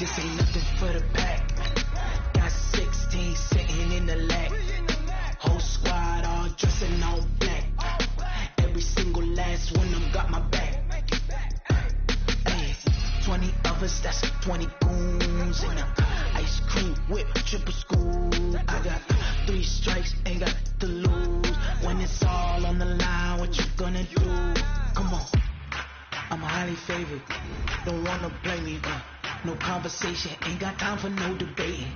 This ain't nothing for the pack. Got 16 sitting in the lag. Whole squad all dressing all black. Every single last one of them got my back. Hey, 20 of us, that's 20 goons. And a ice cream whip, triple school. I got 3 strikes, ain't got to lose. When it's all on the line, what you gonna do? Come on, I'm highly favored. Don't wanna blame me, no conversation, ain't got time for no debating.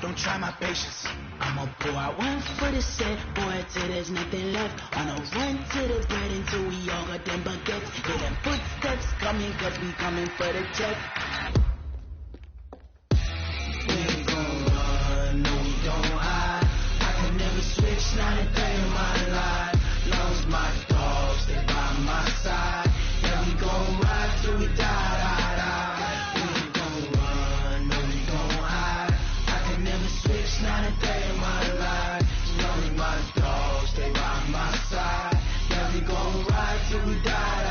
Don't try my patience. I'ma pour out one for the set, boy, till there's nothing left. On a run to the bread until we all got them baguettes. Hear them footsteps coming, cause we coming for the check. We ain't gon' run, no we don't hide. I can never switch, not a day in my life. Lost my dogs, stay by my side. Yeah, we gon' ride till we die. We ain't gon' run, no we don't hide. I can never switch, not a day in my life. Lonely my dogs, stay by my side. Yeah, we gon' ride till we die.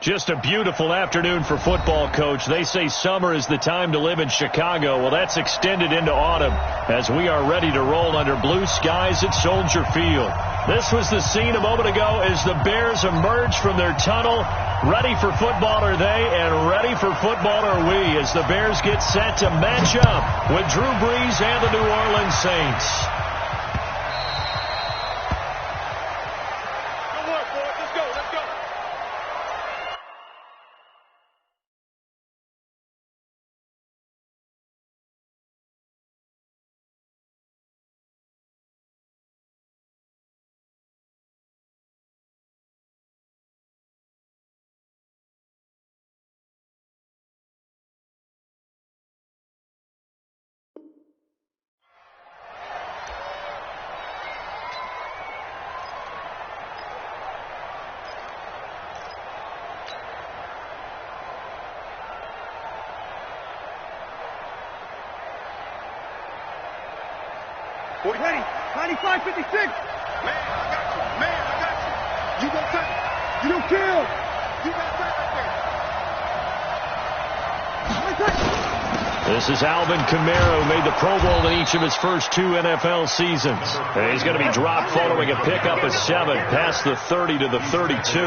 Just a beautiful afternoon for football, Coach. They say summer is the time to live in Chicago. Well, that's extended into autumn as we are ready to roll under blue skies at Soldier Field. This was the scene a moment ago as the Bears emerged from their tunnel. Ready for football are they, and ready for football are we as the Bears get set to match up with Drew Brees and the New Orleans Saints. Ready, 95, 56. Man, I got you. Man, I got you. You go touch. You don't kill. You got touch right there. This is Alvin Kamara, who made the Pro Bowl in each of his first 2 NFL seasons. And he's going to be dropped following a pickup of 7 past the 30 to the 32.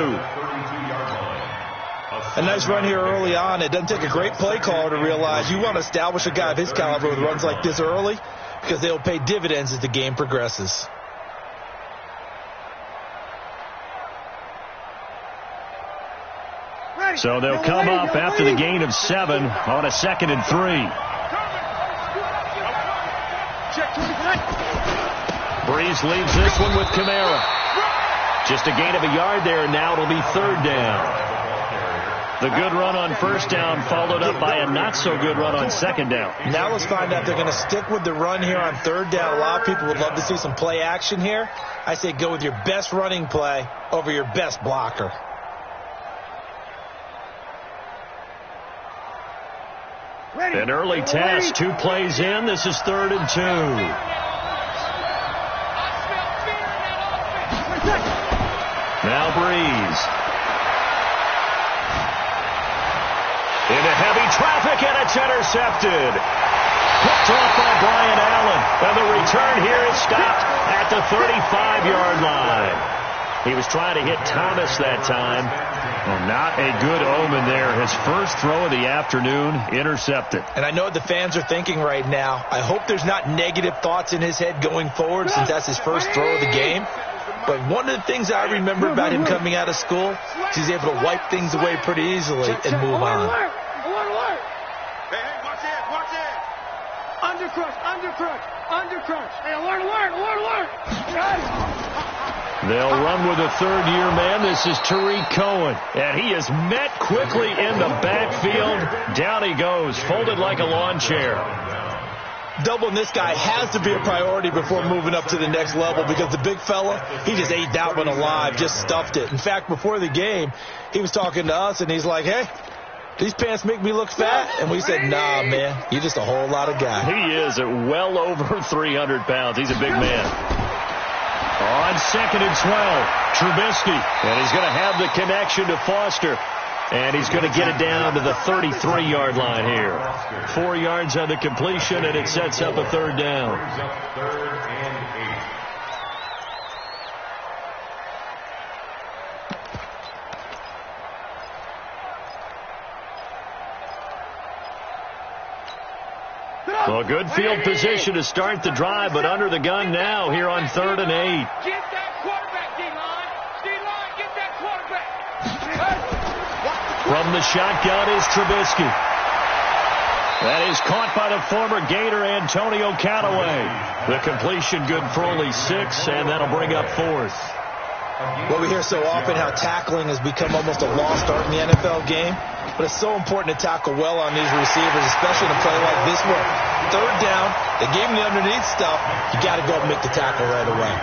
A nice run here early on. It doesn't take a great play caller to realize you want to establish a guy of his caliber with runs like this early, because they'll pay dividends as the game progresses. So they'll come up after the gain of 7 on a 2nd and 3. Brees leaves this one with Kamara. Just a gain of a yard there, and now it'll be 3rd down. The good run on 1st down followed up by a not-so-good run on 2nd down. Now let's find out if they're going to stick with the run here on 3rd down. A lot of people would love to see some play action here. I say go with your best running play over your best blocker. An early test, 2 plays in. This is 3rd and 2. Now Brees. Into heavy traffic, and it's intercepted. Picked off by Brian Allen. And the return here is stopped at the 35-yard line. He was trying to hit Thomas that time. Well, not a good omen there. His first throw of the afternoon intercepted. And I know what the fans are thinking right now. I hope there's not negative thoughts in his head going forward since that's his first throw of the game. But one of the things I remember about him coming out of school is he's able to wipe things away pretty easily and move on. Alert! Hey, watch it! Undercrush! Hey, alert! They'll run with a 3rd-year man. This is Tariq Cohen. And he is met quickly in the backfield. Down he goes, folded like a lawn chair. doubling this guy has to be a priority before moving up to the next level, because the big fella, he just ate that one alive, just stuffed it. In fact, before the game, he was talking to us, and he's like, hey, these pants make me look fat. And we said, nah, man, you're just a whole lot of guy. He is at well over 300 pounds. He's a big man. On 2nd and 12, Trubisky. And he's going to have the connection to Foster. And he's going to get it down to the 33-yard line here. 4 yards on the completion, and it sets up a 3rd down. Well, good field position to start the drive, but under the gun now here on 3rd and 8. Get that quarterback, D-line. D-line, get that quarterback. From the shotgun is Trubisky. That is caught by the former Gator Antonio Callaway. The completion good for only 6, and that'll bring up 4th. Well, we hear so often how tackling has become almost a lost art in the NFL game, but it's so important to tackle well on these receivers, especially in a play like this one. 3rd down, they gave him the underneath stuff. You got to go and make the tackle right away.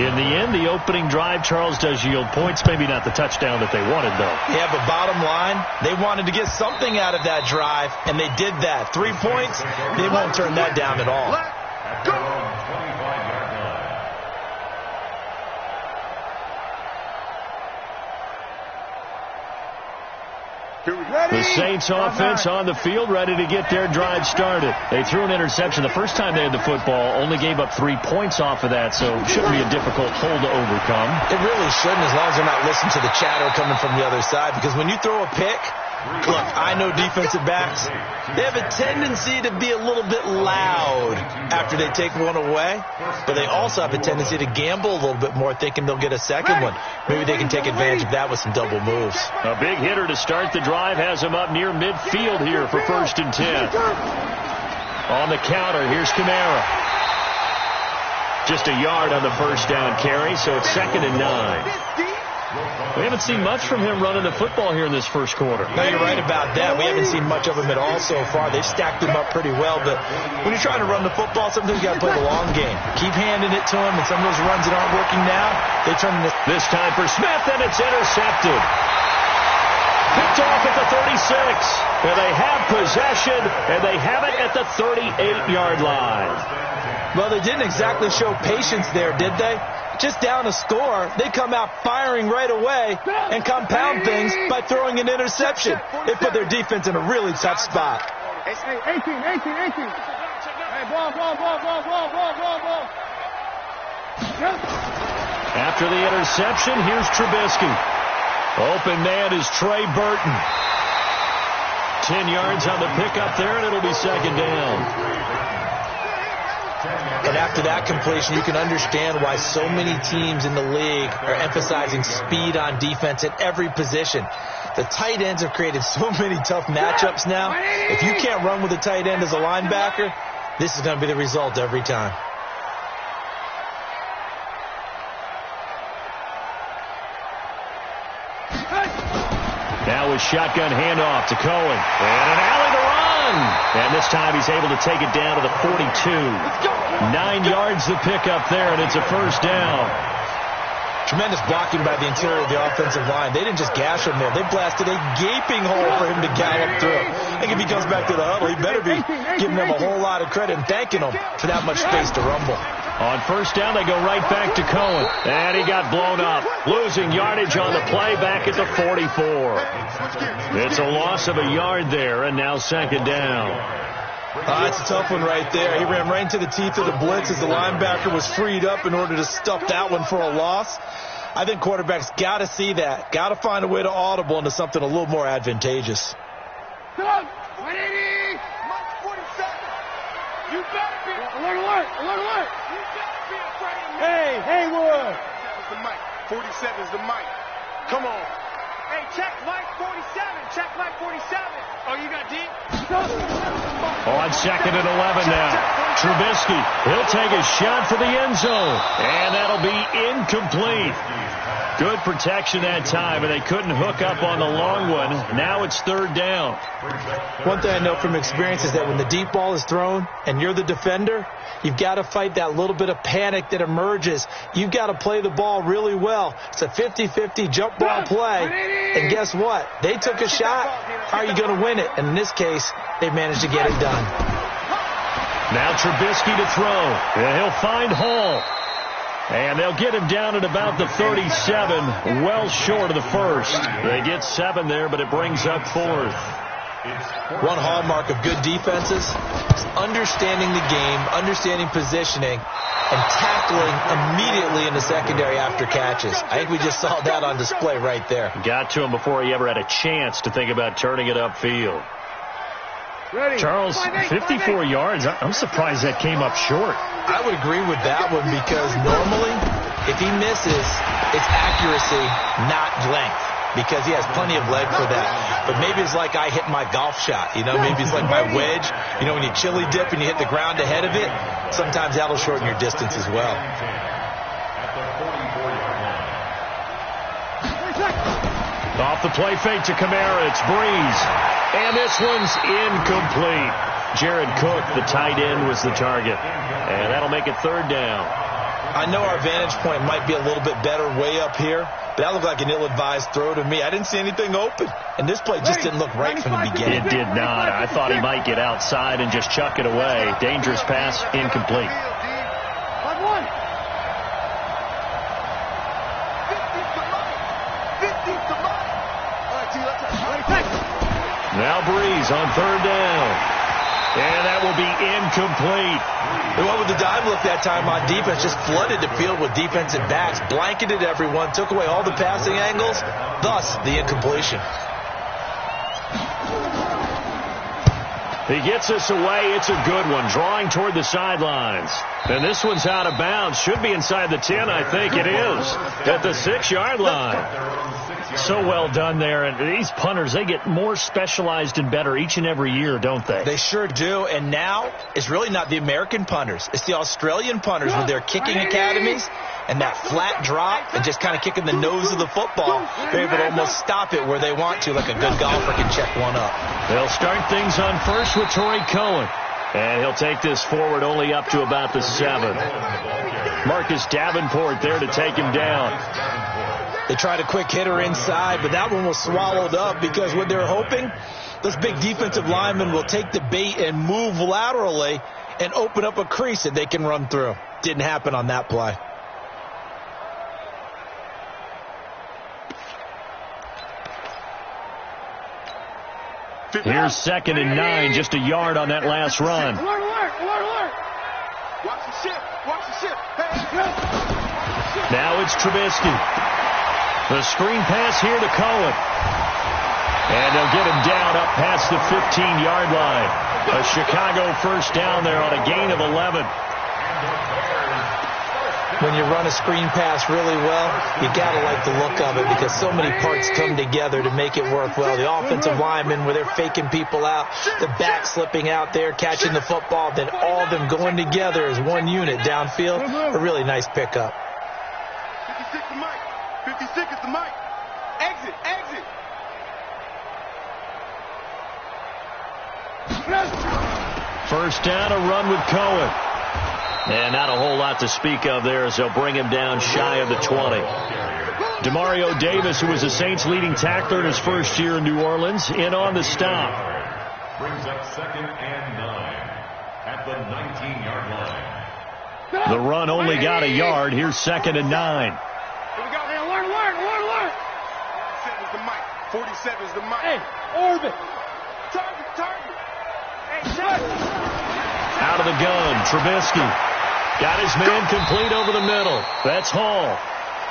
In the end, the opening drive, Charles, does yield points. Maybe not the touchdown that they wanted, though. Yeah, but bottom line, they wanted to get something out of that drive, and they did that. 3 points, they won't turn that down at all. Let's go. The Saints offense on the field, ready to get their drive started. They threw an interception the first time they had the football, only gave up 3 points off of that, so it shouldn't be a difficult hole to overcome. It really shouldn't, as long as they're not listening to the chatter coming from the other side, because when you throw a pick, look, I know defensive backs, they have a tendency to be a little bit loud after they take one away, but they also have a tendency to gamble a little bit more, thinking they'll get a second one. Maybe they can take advantage of that with some double moves. A big hitter to start the drive has him up near midfield here for 1st and 10. On the counter, here's Kamara. Just a yard on the first down carry, so it's 2nd and 9. We haven't seen much from him running the football here in this first quarter. No, you're right about that. We haven't seen much of him at all so far. They've stacked him up pretty well, but when you're trying to run the football, sometimes you got to play the long game. Keep handing it to him, and some of those runs that aren't working now, they turn into... This time for Smith, and it's intercepted. Picked off at the 36. And they have possession, and they have it at the 38-yard line. Well, they didn't exactly show patience there, did they? Just down a score, they come out firing right away and compound things by throwing an interception. They put their defense in a really tough spot. 18. Hey, ball. After the interception, here's Trubisky. Open man is Trey Burton. 10 yards on the pickup there, and it'll be 2nd down. And after that completion, you can understand why so many teams in the league are emphasizing speed on defense at every position. The tight ends have created so many tough matchups now. If you can't run with a tight end as a linebacker, this is going to be the result every time. Now with shotgun handoff to Cohen. And an alley to run. And this time he's able to take it down to the 42. 9 yards to pick up there, and it's a 1st down. Tremendous blocking by the interior of the offensive line. They didn't just gash him there. They blasted a gaping hole for him to gallop through. I think if he comes back to the huddle, he better be giving them a whole lot of credit and thanking them for that much space to rumble. On 1st down, they go right back to Cohen. And he got blown up. Losing yardage on the play back at the 44. It's a loss of a yard there, and now 2nd down. It's a tough one right there. He ran right into the teeth of the blitz as the linebacker was freed up in order to stuff that one for a loss. I think quarterbacks got to see that. Got to find a way to audible into something a little more advantageous. Come on, 180. Mike 47. You better be. Alert. You better be afraid of me. Hey, Haywood. That's the mic. 47 is the mic. Come on. Hey, check Mike 47. Check Mike 47. Oh, you got deep? On 2nd and 11 now. Trubisky, he'll take a shot for the end zone. And that'll be incomplete. Good protection that time, and they couldn't hook up on the long one. Now it's third down. One thing I know from experience is that when the deep ball is thrown and you're the defender, you've got to fight that little bit of panic that emerges. You've got to play the ball really well. It's a 50-50 jump ball play, and guess what? They took a shot. How are you going to win it? And in this case, they managed to get it done. Now Trubisky to throw, and he'll find Hall. And they'll get him down at about the 37, well short of the first. They get 7 there, but it brings up fourth. One hallmark of good defenses is understanding the game, understanding positioning, and tackling immediately in the secondary after catches. I think we just saw that on display right there. Got to him before he ever had a chance to think about turning it upfield. Charles, 54 yards. I'm surprised that came up short. I would agree with that one because normally, if he misses, it's accuracy, not length, because he has plenty of leg for that. But maybe it's like I hit my golf shot, maybe it's like my wedge. When you chili dip and you hit the ground ahead of it, sometimes that'll shorten your distance as well. Off the play fake to Kamara, it's Breeze. And this one's incomplete. Jared Cook, the tight end, was the target. And that'll make it third down. I know our vantage point might be a little bit better way up here, but that looked like an ill-advised throw to me. I didn't see anything open. And this play just didn't look right from the beginning. It did not. I thought he might get outside and just chuck it away. Dangerous pass, incomplete. Now Breeze on third down. And that will be incomplete. The one with the dive look that time on defense just flooded the field with defensive backs, blanketed everyone, took away all the passing angles, thus the incompletion. He gets us away. It's a good one, drawing toward the sidelines. And this one's out of bounds. Should be inside the 10, I think it is, at the 6-yard line. So well done there. And these punters, they get more specialized and better each and every year, don't they? They sure do. And now it's really not the American punters. It's the Australian punters with their kicking academies and that flat drop and just kind of kicking the nose of the football. They're able to almost stop it where they want to, like a good golfer can check one up. They'll start things on first with Torrey Cohen. And he'll take this forward only up to about the 7. Marcus Davenport there to take him down. They tried a quick hitter inside, but that one was swallowed up because what they're hoping, those big defensive linemen will take the bait and move laterally and open up a crease that they can run through. Didn't happen on that play. Here's 2nd and 9, just a yard on that last run. Now it's Trubisky. The screen pass here to Cohen. And they'll get him down up past the 15-yard line. A Chicago first down there on a gain of 11. When you run a screen pass really well, you got to like the look of it because so many parts come together to make it work well. The offensive linemen, where they're faking people out, the back slipping out there, catching the football, then all of them going together as one unit downfield. A really nice pickup. 56 the mic. 56 is the mic. Exit, exit. First down, a run with Cohen. And not a whole lot to speak of there as they'll bring him down shy of the 20. Demario Davis, who was the Saints' leading tackler in his first year in New Orleans, in on the stop. Brings up 2nd and 9 at the 19-yard line. The run only got a yard. Here's 2nd and 9. Here we go. Hey, alert. 47 is the mic. 47 is the mic. Hey, orbit. Target. Hey, out of the gun, Trubisky. Got his man complete over the middle. That's Hall.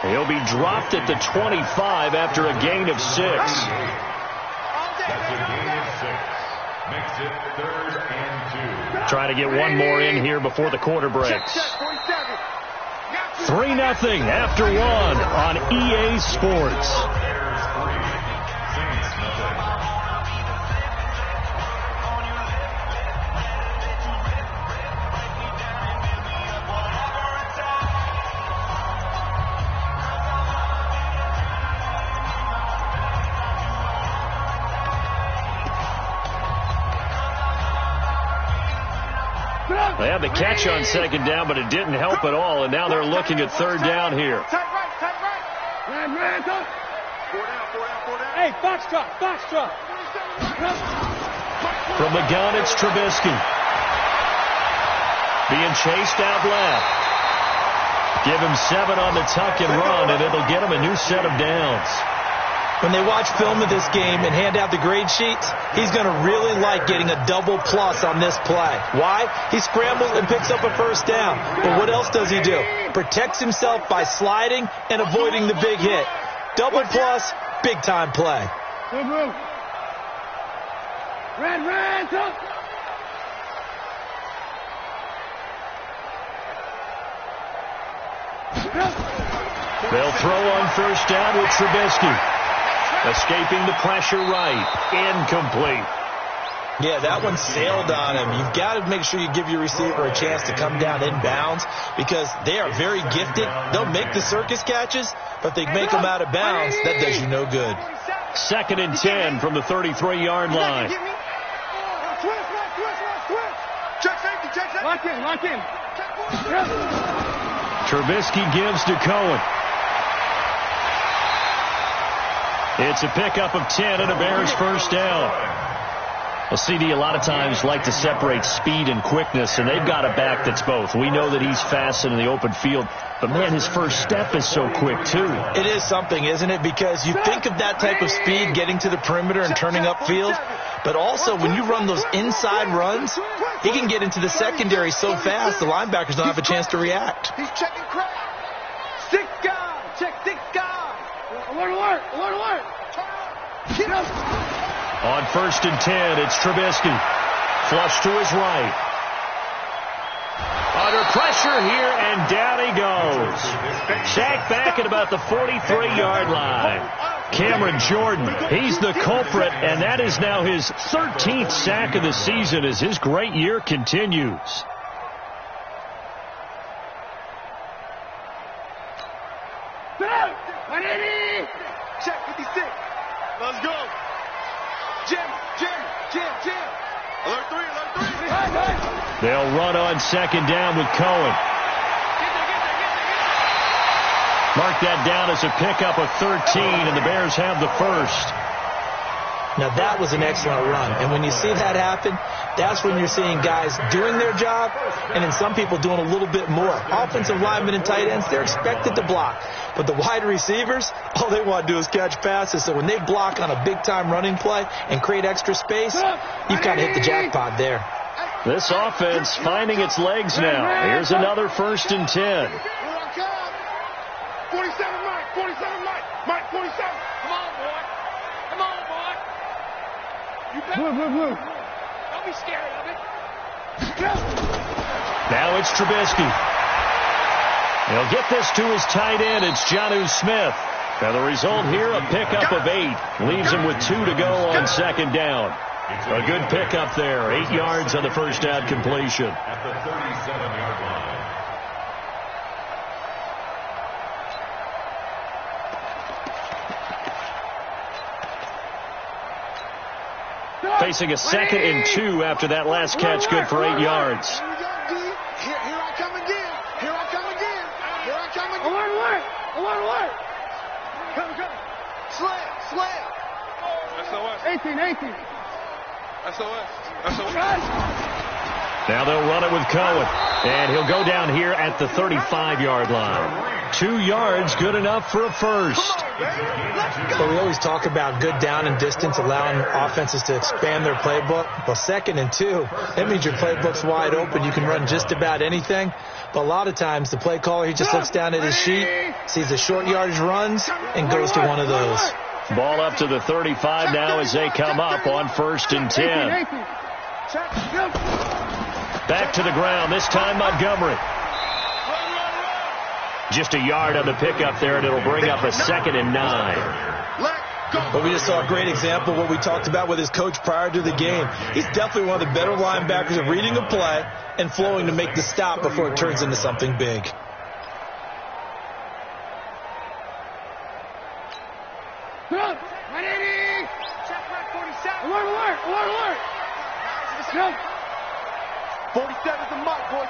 He'll be dropped at the 25 after a gain of 6. That's a gain of 6. Makes it 3rd and 2. Trying to get one more in here before the quarter breaks. 3-0 after 1 on EA Sports. They had the catch on second down, but it didn't help at all, and now they're looking at third down here. Tight right, tight right. Man, tight. 4 down. Hey, box drop. From the gun, it's Trubisky. Being chased out left. Give him 7 on the tuck and run, and it'll get him a new set of downs. When they watch film of this game and hand out the grade sheets, he's going to really like getting a double plus on this play. Why? He scrambles and picks up a first down. But what else does he do? Protects himself by sliding and avoiding the big hit. Double plus, big-time play. Good move. Red, up. They'll throw on first down with Trubisky. Escaping the pressure right. Incomplete. Yeah, that one sailed on him. You've got to make sure you give your receiver a chance to come down inbounds because they are very gifted. They'll make the circus catches, but they make them out of bounds. That does you no good. 2nd and 10 from the 33-yard line. Lock in. Trubisky gives to Cohen. It's a pickup of 10 and a Bears first down. Well, CD, a lot of times like to separate speed and quickness, and they've got a back that's both. We know that he's fast in the open field, but, man, his first step is so quick, too. It is something, isn't it? Because you think of that type of speed getting to the perimeter and turning upfield, but also when you run those inside runs, he can get into the secondary so fast the linebackers don't have a chance to react. He's checking crack. 6 guys. Check 6 guys. Alert. Get up. On 1st and 10, it's Trubisky. Flush to his right. Under pressure here, and down he goes. Sacked back at about the 43-yard line. Cameron Jordan, he's the culprit, and that is now his 13th sack of the season as his great year continues. Check 56. Let's go. Jim. Alert 3. They'll run on 2nd down with Cohen. Mark that down as a pickup of 13, and the Bears have the first. Now, that was an excellent run. And when you see that happen, that's when you're seeing guys doing their job and then some people doing a little bit more. Offensive linemen and tight ends, they're expected to block. But the wide receivers, all they want to do is catch passes. So when they block on a big-time running play and create extra space, you've kind of hit the jackpot there. This offense finding its legs now. Here's another 1st and 10. 47, Mike. 47, Mike. 47. Come on, boy. You better. Move. Don't be scared of it. Now it's Trubisky. He'll get this to his tight end. It's Jonnu Smith. Now the result here, a pickup of 8. Leaves him with 2 to go on 2nd down. A good pickup there. 8 yards on the first down completion. At the 37-yard line. Facing a 2nd and 2 after that last catch, good for 8 yards. Here I come again. Alert. Come. Slam. SOS. 18. SOS. Now they'll run it with Cohen. And he'll go down here at the 35-yard line. 2 yards, good enough for a first. But we always talk about good down and distance, allowing offenses to expand their playbook. Well, 2nd and 2, that means your playbook's wide open. You can run just about anything. But a lot of times, the play caller, he just looks down at his sheet, sees the short yardage runs, and goes to one of those. Ball up to the 35 now as they come up on 1st and 10. Back to the ground, this time Montgomery. Just a yard on the pickup there, and it'll bring up a 2nd and 9. But we just saw a great example of what we talked about with his coach prior to the game. He's definitely one of the better linebackers at reading a play and flowing to make the stop before it turns into something big. Alert. 47's the mic, boy.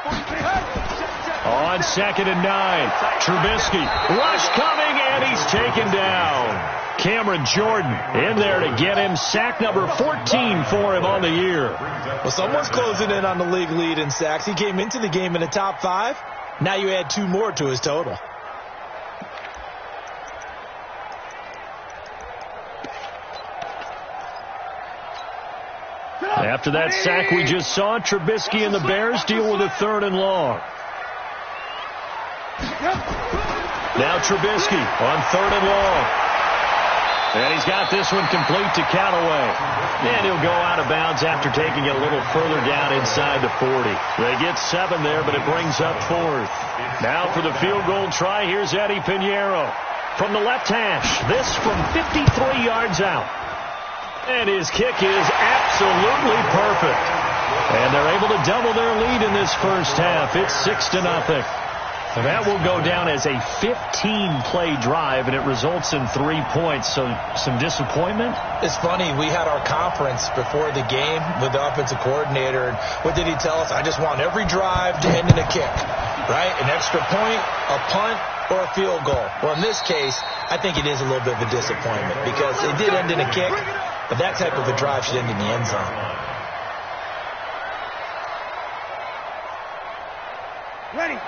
2nd and 9. Trubisky, rush coming, and he's taken down. Cameron Jordan in there to get him. Sack number 14 for him on the year. Well, someone's closing in on the league lead in sacks. He came into the game in the top 5. Now you add 2 more to his total. After that sack we just saw, Trubisky and the Bears deal with a 3rd and long. Now Trubisky on 3rd and long. And he's got this one complete to Callaway. And he'll go out of bounds after taking it a little further down inside the 40. They get 7 there, but it brings up 4th. Now for the field goal try, here's Eddie Pinheiro. From the left hash, this from 53 yards out. And his kick is absolutely perfect. And they're able to double their lead in this first half. It's 6-0. That will go down as a 15-play drive, and it results in 3 points. So some disappointment? It's funny. We had our conference before the game with the offensive coordinator. And what did he tell us? I just want every drive to end in a kick, right? An extra point, a punt, or a field goal. Well, in this case, I think it is a little bit of a disappointment because it did end in a kick, but that type of a drive should end in the end zone.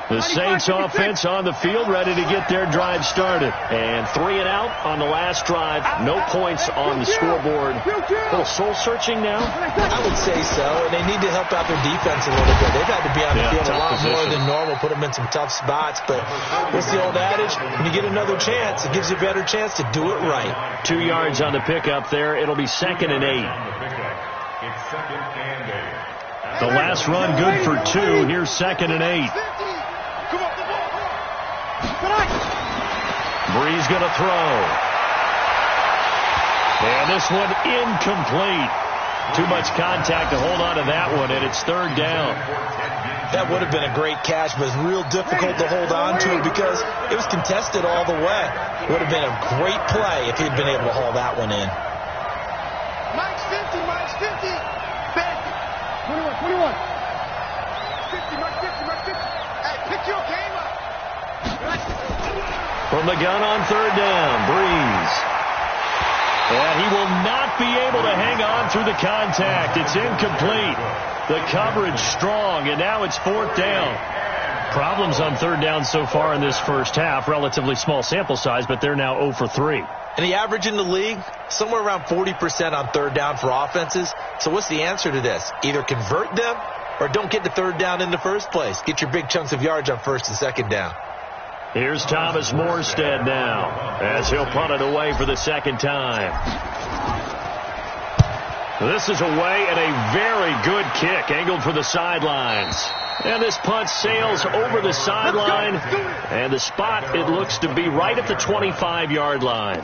The Saints offense on the field, ready to get their drive started. And 3 and out on the last drive. No points on the scoreboard. A little soul-searching now? I would say so, and they need to help out their defense a little bit. They've had to be on the field a lot more than normal, put them in some tough spots. But what's the old adage? When you get another chance, it gives you a better chance to do it right. 2 yards on the pickup there. It'll be 2nd and 8. It's 2nd and 8. The last run good for 2. Here's 2nd and 8. Breeze going to throw. And this one incomplete. Too much contact to hold on to that one, and it's 3rd down. That would have been a great catch, but it's real difficult to hold on to because it was contested all the way. Would have been a great play if he'd been able to haul that one in. Mike's 50, Mike's 50. 21. 50, Mike 50, Mike 50. Hey, pick your game up. From the gun on 3rd down, Breeze. And he will not be able to hang on through the contact. It's incomplete. The coverage strong, and now it's 4th down. Problems on 3rd down so far in this first half. Relatively small sample size, but they're now 0 for 3. And the average in the league, somewhere around 40% on 3rd down for offenses. So what's the answer to this? Either convert them or don't get the 3rd down in the first place. Get your big chunks of yards on 1st and 2nd down. Here's Thomas Morstead now as he'll punt it away for the 2nd time. This is away and a very good kick angled for the sidelines. And this punt sails over the sideline. And the spot, it looks to be right at the 25-yard line.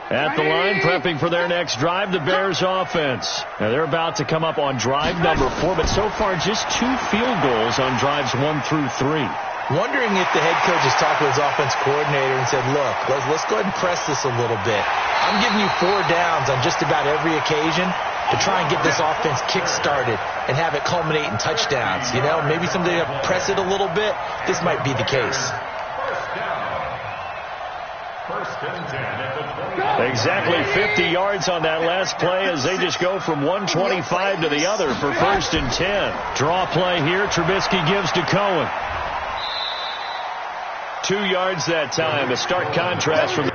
At the line, prepping for their next drive, the Bears offense. Now they're about to come up on drive number 4, but so far just 2 field goals on drives 1 through 3. Wondering if the head coach has talked to his offense coordinator and said, look, let's go ahead and press this a little bit. I'm giving you 4 downs on just about every occasion to try and get this offense kick-started and have it culminate in touchdowns. You know, maybe someday to press it a little bit. This might be the case. Exactly 50 yards on that last play as they just go from 125 to the other for 1st and 10. Draw play here. Trubisky gives to Cohen. 2 yards that time. A stark contrast from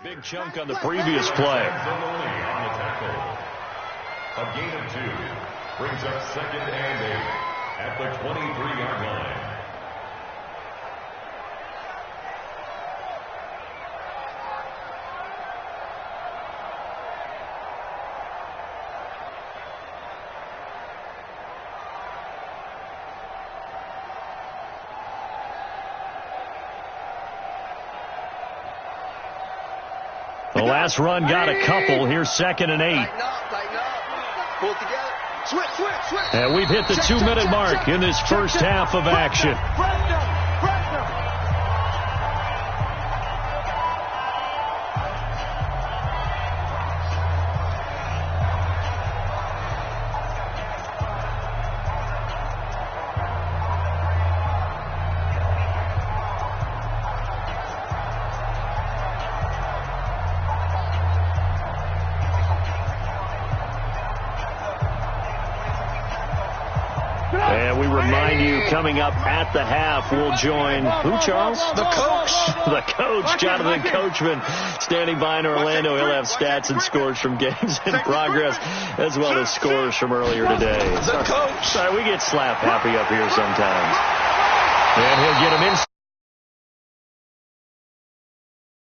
big chunk on the previous play. A gain of 2. Brings up 2nd and 8 at the 23-yard line. The last run got a couple. Here's 2nd and 8. Tighten up. Pull it together. Switch. And we've hit the 2-minute mark in this first half of action. And we remind you, coming up at the half, we'll join who, Charles? The coach. The coach, Jonathan Coachman, standing by in Orlando. He'll have stats and scores from games in progress, as well as scores from earlier today. The coach. Sorry, we get slap happy up here sometimes. And he'll get him in.